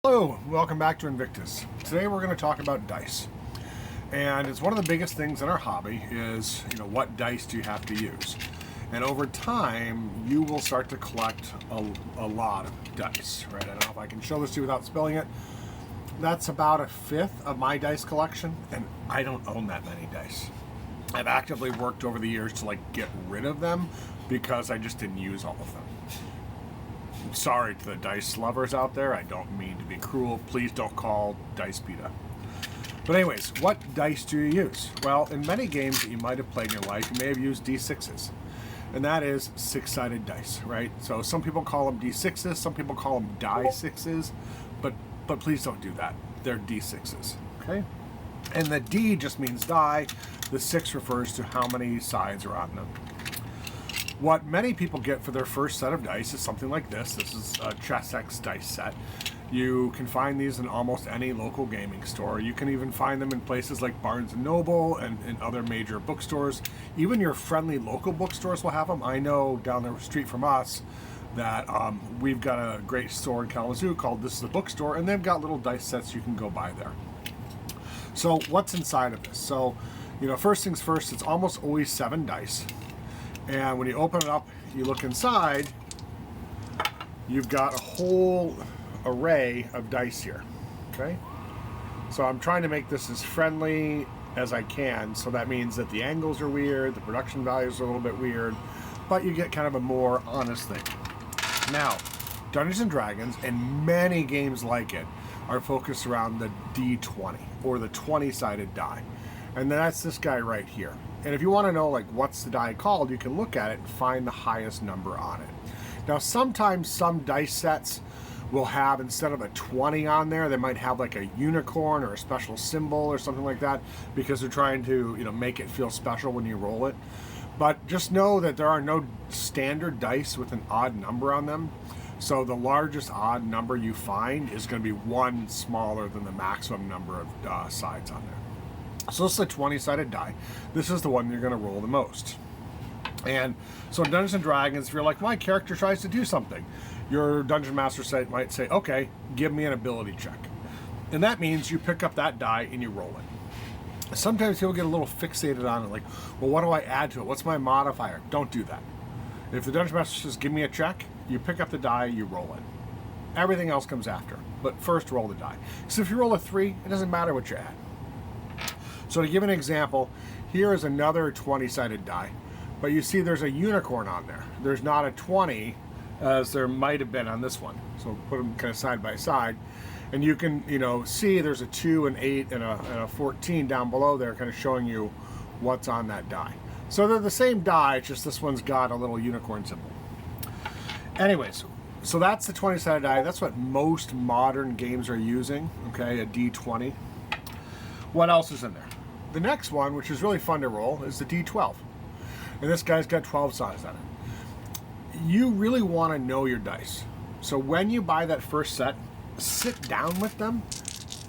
Hello, welcome back to Invictus. Today we're going to talk about dice. And it's one of the biggest things in our hobby is, what dice do you have to use? And over time, you will start to collect a lot of dice, right? I don't know if I can show this to you without spilling it. That's about a fifth of my dice collection, and I don't own that many dice. I've actively worked over the years to get rid of them because I just didn't use all of them. Sorry to the dice lovers out there. I don't mean to be cruel. Please don't call dice PETA. But anyways, what dice do you use? Well, in many games that you might have played in your life, you may have used D6s. And that is six-sided dice, right? So some people call them D6s, some people call them die sixes, but please don't do that. They're D6s, okay? And the D just means die. The 6 refers to how many sides are on them. What many people get for their first set of dice is something like this. This is a ChessX dice set. You can find these in almost any local gaming store. You can even find them in places like Barnes & Noble and other major bookstores. Even your friendly local bookstores will have them. I know down the street from us that we've got a great store in Kalamazoo called This is a Bookstore, and they've got little dice sets you can go buy there. So what's inside of this? So, first things first, it's almost always 7 dice. And when you open it up, you look inside, you've got a whole array of dice here, okay? So I'm trying to make this as friendly as I can, so that means that the angles are weird, the production values are a little bit weird, but you get kind of a more honest thing. Now, Dungeons & Dragons, and many games like it, are focused around the D20, or the 20-sided die. And that's this guy right here. And if you want to know what's the die called, you can look at it and find the highest number on it. Now sometimes some dice sets will have, instead of a 20 on there, they might have a unicorn or a special symbol or something like that, because they're trying to make it feel special when you roll it. But just know that there are no standard dice with an odd number on them. So the largest odd number you find is going to be one smaller than the maximum number of sides on there. So this is a 20-sided die. This is the one you're going to roll the most. And so in Dungeons & Dragons, if you're like, my character tries to do something, your Dungeon Master might say, okay, give me an ability check. And that means you pick up that die and you roll it. Sometimes people get a little fixated on it, well, what do I add to it? What's my modifier? Don't do that. If the Dungeon Master says, give me a check, you pick up the die, you roll it. Everything else comes after. But first, roll the die. So if you roll a 3, it doesn't matter what you add. So to give an example, here is another 20-sided die, but you see there's a unicorn on there. There's not a 20 as there might have been on this one. So put them kind of side by side, and you can see there's a 2, an 8, and a 14 down below there, kind of showing you what's on that die. So they're the same die, it's just this one's got a little unicorn symbol. Anyways, so that's the 20-sided die. That's what most modern games are using, okay, a D20. What else is in there? The next one, which is really fun to roll, is the D12. And this guy's got 12 sides on it. You really want to know your dice. So when you buy that first set, sit down with them,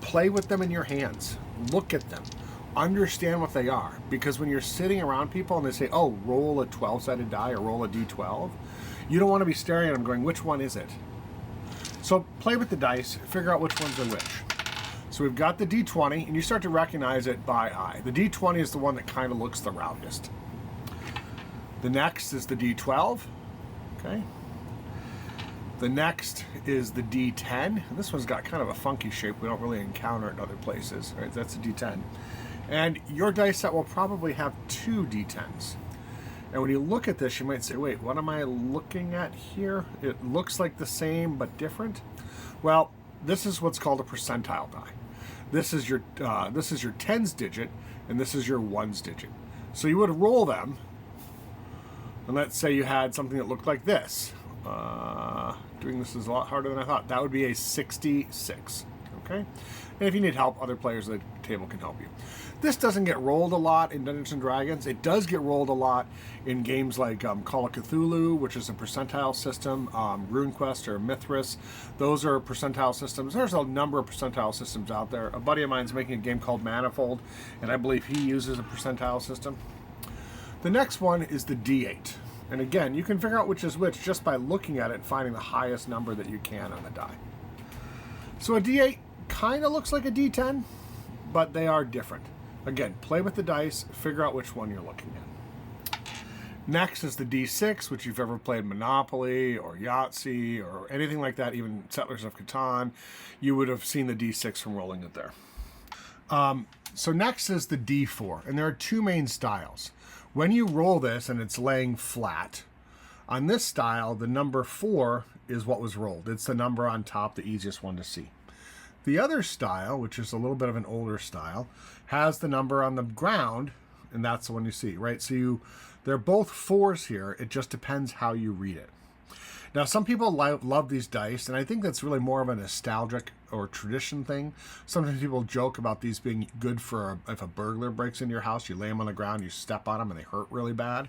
play with them in your hands, look at them, understand what they are. Because when you're sitting around people and they say, oh, roll a 12-sided die or roll a D12, you don't want to be staring at them going, which one is it? So play with the dice, figure out which ones are which. So we've got the D20, and you start to recognize it by eye. The D20 is the one that kind of looks the roundest. The next is the D12, okay? The next is the D10, and this one's got kind of a funky shape we don't really encounter in other places, right? That's the D10. And your dice set will probably have 2 D10s. And when you look at this, you might say, wait, what am I looking at here? It looks like the same but different. Well, this is what's called a percentile die. This is your tens digit, and this is your ones digit. So you would roll them, and let's say you had something that looked like this. Doing this is a lot harder than I thought. That would be a 66, okay? And if you need help, other players at the table can help you. This doesn't get rolled a lot in Dungeons & Dragons. It does get rolled a lot in games like Call of Cthulhu, which is a percentile system, RuneQuest or Mithras. Those are percentile systems. There's a number of percentile systems out there. A buddy of mine is making a game called Manifold, and I believe he uses a percentile system. The next one is the D8. And again, you can figure out which is which just by looking at it and finding the highest number that you can on the die. So a D8 kind of looks like a D10, but they are different. Again, play with the dice, figure out which one you're looking at. Next is the D6, which you've ever played Monopoly or Yahtzee or anything like that, even Settlers of Catan, you would have seen the D6 from rolling it there. So next is the D4, and there are two main styles. When you roll this and it's laying flat, on this style, the number 4 is what was rolled. It's the number on top, the easiest one to see. The other style, which is a little bit of an older style, has the number on the ground, and that's the one you see, right? So they're both 4s here. It just depends how you read it. Now, some people love these dice, and I think that's really more of a nostalgic or tradition thing. Sometimes people joke about these being good for if a burglar breaks into your house, you lay them on the ground, you step on them, and they hurt really bad.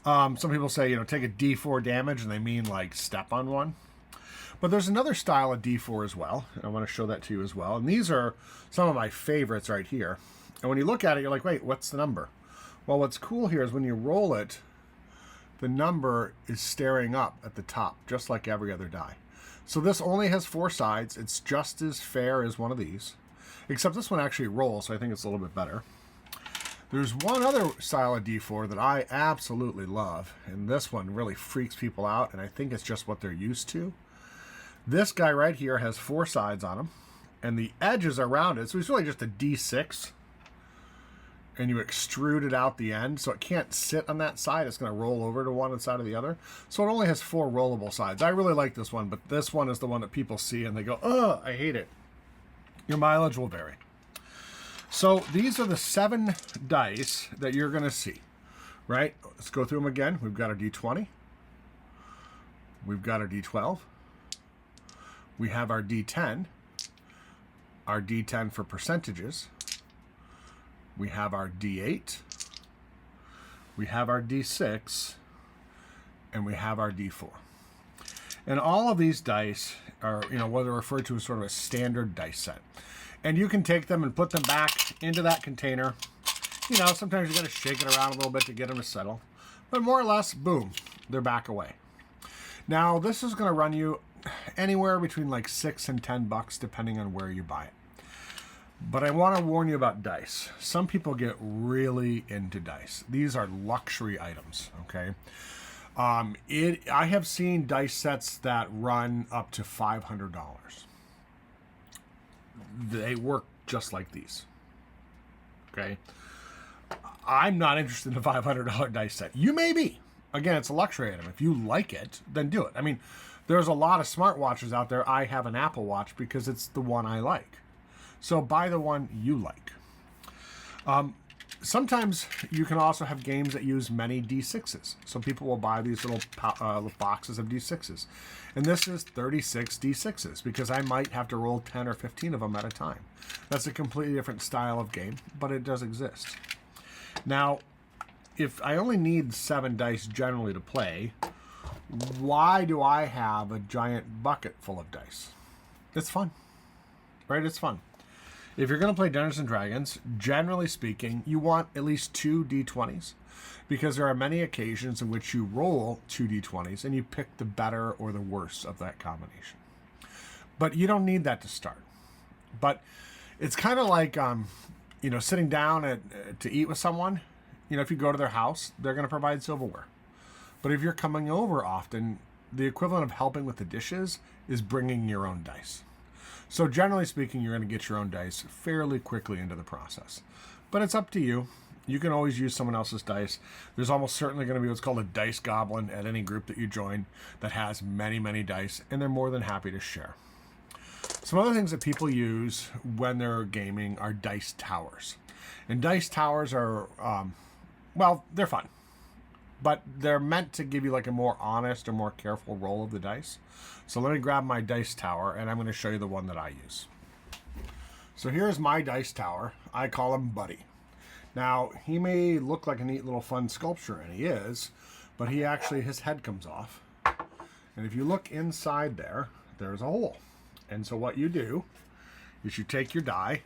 Some people say, take a D4 damage, and they mean like step on one. But there's another style of D4 as well, and I want to show that to you as well. And these are some of my favorites right here. And when you look at it, you're like, wait, what's the number? Well, what's cool here is when you roll it, the number is staring up at the top, just like every other die. So this only has 4 sides. It's just as fair as one of these, except this one actually rolls, so I think it's a little bit better. There's one other style of D4 that I absolutely love, and this one really freaks people out, and I think it's just what they're used to. This guy right here has 4 sides on him, and the edges are rounded, so it's really just a D6. And you extrude it out the end, so it can't sit on that side. It's going to roll over to one side or the other. So it only has 4 rollable sides. I really like this one, but this one is the one that people see and they go, oh, I hate it. Your mileage will vary. So these are the 7 dice that you're going to see, right? Let's go through them again. We've got our D20. We've got our D12. We have our D10. Our D10 for percentages. We have our D8, we have our D6, and we have our D4. And all of these dice are, what are referred to as sort of a standard dice set. And you can take them and put them back into that container. Sometimes you got to shake it around a little bit to get them to settle. But more or less, boom, they're back away. Now, this is going to run you anywhere between like $6 and $10, depending on where you buy it. But I want to warn you about dice. Some people get really into dice. These are luxury items, okay? I have seen dice sets that run up to $500. They work just like these, okay? I'm not interested in a $500 dice set. You may be. Again, it's a luxury item. If you like it, then do it. I mean, there's a lot of smartwatches out there. I have an Apple Watch because it's the one I like. So buy the one you like. Sometimes you can also have games that use many D6s. So people will buy these little boxes of D6s. And this is 36 D6s because I might have to roll 10 or 15 of them at a time. That's a completely different style of game, but it does exist. Now, if I only need 7 dice generally to play, why do I have a giant bucket full of dice? It's fun, right? It's fun. If you're going to play Dungeons & Dragons, generally speaking, you want at least 2 D20s because there are many occasions in which you roll 2 D20s and you pick the better or the worse of that combination. But you don't need that to start. But it's kind of like, sitting down to eat with someone. If you go to their house, they're going to provide silverware. But if you're coming over often, the equivalent of helping with the dishes is bringing your own dice. So generally speaking, you're going to get your own dice fairly quickly into the process. But it's up to you. You can always use someone else's dice. There's almost certainly going to be what's called a dice goblin at any group that you join that has many, many dice, and they're more than happy to share. Some other things that people use when they're gaming are dice towers. And dice towers are, they're fun. But they're meant to give you like a more honest or more careful roll of the dice. So let me grab my dice tower and I'm going to show you the one that I use. So here's my dice tower. I call him Buddy. Now, he may look like a neat little fun sculpture, and he is, but his head comes off. And if you look inside there, there's a hole. And so what you do is you take your die,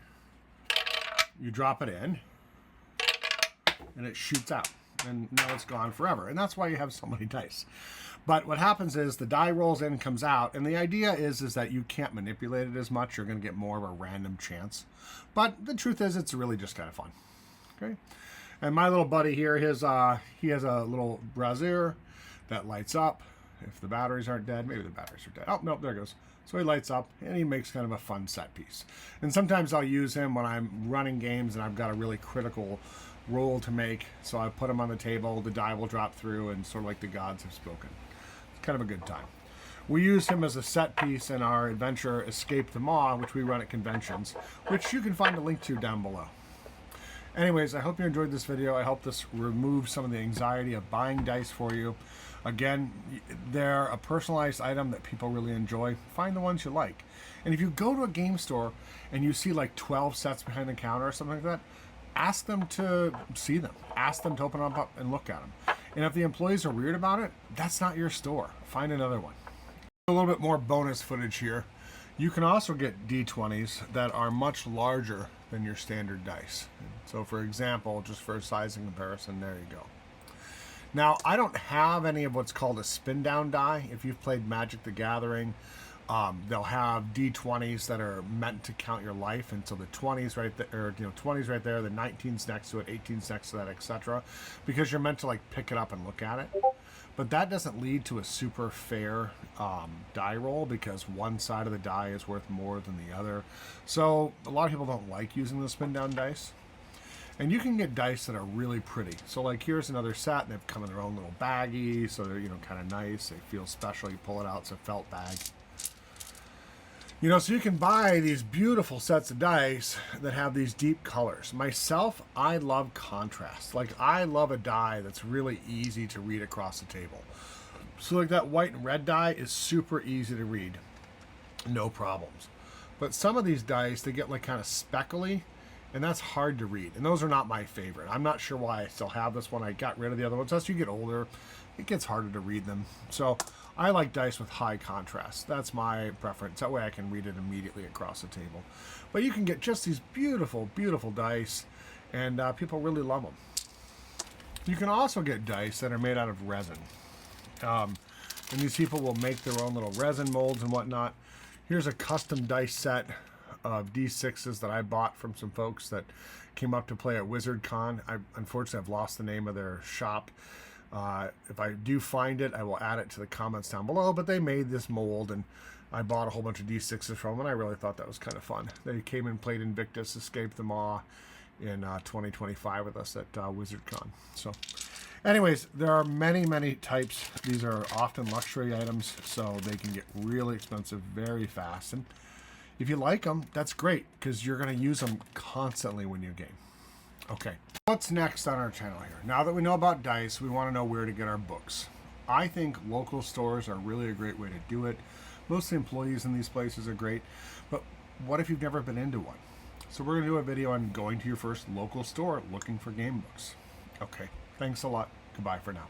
you drop it in, and it shoots out. and now it's gone forever. And that's why you have so many dice. But what happens is the die rolls in, comes out, and the idea is that you can't manipulate it as much. You're going to get more of a random chance. But the truth is, it's really just kind of fun. Okay. And my little buddy here, he has a little brazier that lights up. If the batteries aren't dead, maybe the batteries are dead. Oh, no, there it goes. So he lights up, and he makes kind of a fun set piece. And sometimes I'll use him when I'm running games and I've got a really critical roll to make. So I put him on the table, the die will drop through, and sort of like the gods have spoken. It's kind of a good time. We use him as a set piece in our adventure Escape the Maw, which we run at conventions, which you can find a link to down below. Anyways, I hope you enjoyed this video. I hope this removes some of the anxiety of buying dice for you. Again, they're a personalized item that people really enjoy. Find the ones you like. And if you go to a game store and you see like 12 sets behind the counter or something like that, ask them to see them. Ask them to open them up and look at them. And if the employees are weird about it, that's not your store. Find another one. A little bit more bonus footage here. You can also get D20s that are much larger than your standard dice. So for example, just for a sizing comparison, there you go. Now, I don't have any of what's called a spin down die. If you've played Magic the Gathering, they'll have D20s that are meant to count your life, and so the 20s right there, or 20s right there, the 19s next to it, 18s next to that, etc. Because you're meant to like pick it up and look at it. But that doesn't lead to a super fair die roll because one side of the die is worth more than the other. So a lot of people don't like using the spin down dice. And you can get dice that are really pretty. So like here's another set, and they've come in their own little baggie, so they're kind of nice. They feel special. You pull it out, it's a felt bag. So you can buy these beautiful sets of dice that have these deep colors. Myself, I love contrast. Like I love a die that's really easy to read across the table. So like that white and red die is super easy to read. No problems. But some of these dice, they get like kind of speckly, and that's hard to read. And those are not my favorite. I'm not sure why I still have this one. I got rid of the other ones. As you get older, it gets harder to read them. So I like dice with high contrast. That's my preference. That way I can read it immediately across the table. But you can get just these beautiful, beautiful dice, and people really love them. You can also get dice that are made out of resin. And these people will make their own little resin molds and whatnot. Here's a custom dice set of D6s that I bought from some folks that came up to play at WizardCon. Unfortunately, I've lost the name of their shop. If I do find it, I will add it to the comments down below, but they made this mold, and I bought a whole bunch of D6s from them, and I really thought that was kind of fun. They came and played Invictus, Escape the Maw in 2025 with us at WizardCon. So anyways, there are many, many types. These are often luxury items, so they can get really expensive very fast. And if you like them, that's great, because you're going to use them constantly when you game. Okay, what's next on our channel here? Now that we know about dice, we want to know where to get our books. I think local stores are really a great way to do it. Most of the employees in these places are great, but what if you've never been into one? So we're going to do a video on going to your first local store looking for game books. Okay, thanks a lot. Goodbye for now.